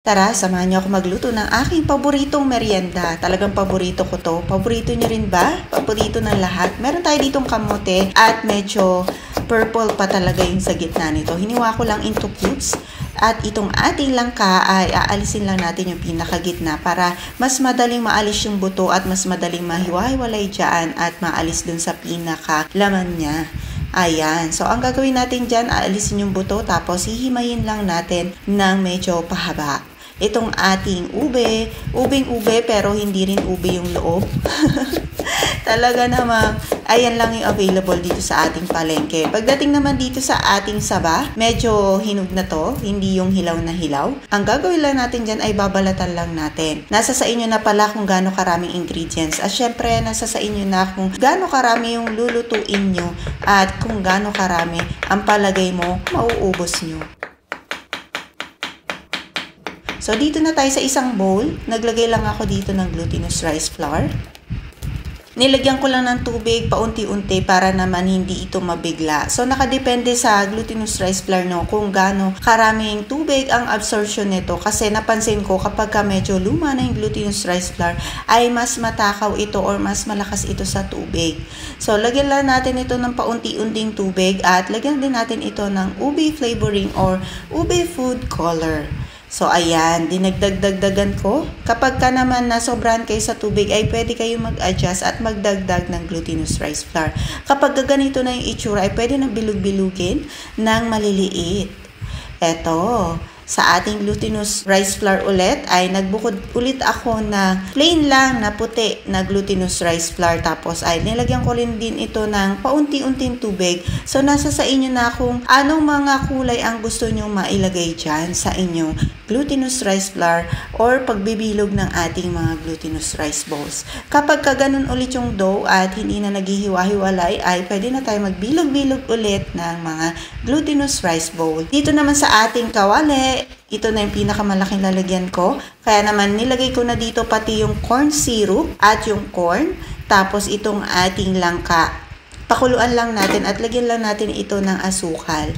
Tara, samahan niyo ako magluto ng aking paboritong merienda. Talagang paborito ko to. Paborito niyo rin ba? Paborito ng lahat. Meron tayo ditong kamote at medyo purple pa talaga yung sa gitna nito. Hiniwa ko lang into cubes. At itong ating langka ay aalisin lang natin yung pinakagitna para mas madaling maalis yung buto at mas madaling mahiwa-hiwalay dyan at maalis dun sa pinaka-laman niya. Ayan. So, ang gagawin natin dyan, aalisin yung buto tapos hihimayin lang natin ng medyo pahaba. Itong ating ube, ubing-ube pero hindi rin ube yung loob. Talaga namang, ayan lang yung available dito sa ating palengke. Pagdating naman dito sa ating saba, medyo hinog na to, hindi yung hilaw na hilaw. Ang gagawin lang natin dyan ay babalatan lang natin. Nasa sa inyo na pala kung gaano karaming ingredients. At syempre, nasa sa inyo na kung gaano karami yung lulutuin nyo at kung gaano karami ang palagay mo, mauubos nyo. So, dito na tayo sa isang bowl. Naglagay lang ako dito ng glutinous rice flour. Nilagyan ko lang ng tubig paunti-unti para naman hindi ito mabigla. So, nakadepende sa glutinous rice flour no, kung gaano karaming tubig ang absorption nito. Kasi napansin ko kapag medyo luma na yung glutinous rice flour, ay mas matakaw ito or mas malakas ito sa tubig. So, lagyan lang natin ito ng paunti-unting tubig at lagyan din natin ito ng ube flavoring or ube food color. So, ayan, dinagdag-dagdagan ko. Kapag ka naman nasobrahan kayo sa tubig, ay pwede kayo mag-adjust at magdagdag ng glutinous rice flour. Kapag ganito na yung itsura, ay pwede na bilog-bilugin ng maliliit. Eto, sa ating glutinous rice flour ulit, ay nagbukod ulit ako na plain lang na puti na glutinous rice flour. Tapos ay nilagyan ko rin din ito ng paunti-unting tubig. So, nasa sa inyo na kung anong mga kulay ang gusto nyo mailagay dyan sa inyong glutinous rice flour or pagbibilog ng ating mga glutinous rice balls. Kapag ganun ulit yung dough at hindi na naghihiwa-hiwalay, ay pwede na tayo magbilog-bilog ulit ng mga glutinous rice bowl. Dito naman sa ating kawali, ito na yung pinakamalaking lalagyan ko. Kaya naman nilagay ko na dito pati yung corn syrup at yung corn. Tapos itong ating langka. Pakuluan lang natin at lagyan lang natin ito ng asukal.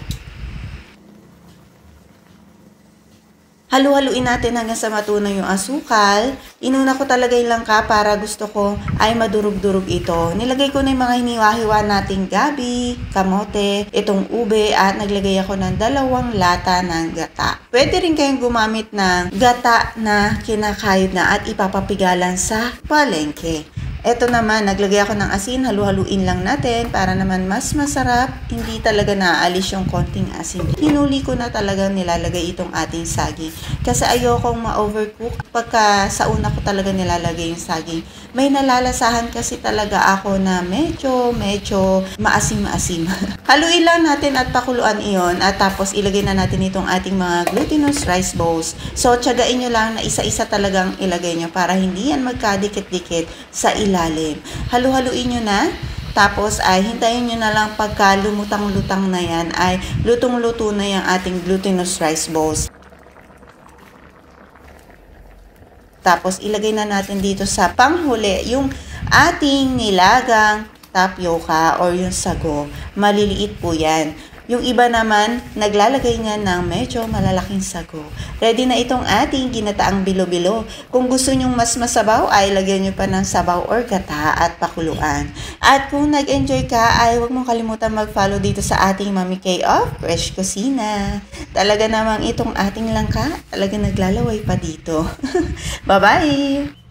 Halu-haluin natin hanggang sa matunaw yung asukal. Inuna ko talaga yung langka para gusto ko ay madurog-durog ito. Nilagay ko na yung mga hiniwa-hiwa nating gabi, kamote, itong ube at naglagay ako ng 2 lata ng gata. Pwede rin kayong gumamit ng gata na kinakayod na at ipapapigalan sa palengke. Ito naman, naglagay ako ng asin, halu-haluin lang natin para naman mas masarap. Hindi talaga naaalis yung konting asin. Hinuli ko na talaga nilalagay itong ating saging. Kasi ayokong ma-overcook. Pagka sa una ko talaga nilalagay yung saging, may nalalasahan kasi talaga ako na medyo maasim-maasim. Haluin lang natin at pakuluan iyon at tapos ilagay na natin itong ating mga glutinous rice balls. So, tiyagain nyo lang na isa-isa talagang ilagay nyo para hindi yan magkadikit-dikit sa ilalim. Halu-haluin nyo na. Tapos ay hintayin nyo na lang pagka lumutang-lutang na yan ay lutong-luto na yung ating glutinous rice balls. Tapos ilagay na natin dito sa panghuli yung ating nilagang tapioca or yung sago. Maliliit po yan. Yung iba naman, naglalagay nga ng medyo malalaking sago. Ready na itong ating ginataang bilo-bilo. Kung gusto nyong mas masabaw, ay lagyan nyo pa ng sabaw or gata at pakuluan. At kung nag-enjoy ka, ay huwag mong kalimutan mag-follow dito sa ating Mami K of Fresh Kusina. Talaga namang itong ating langka, talaga naglalaway pa dito. Bye-bye!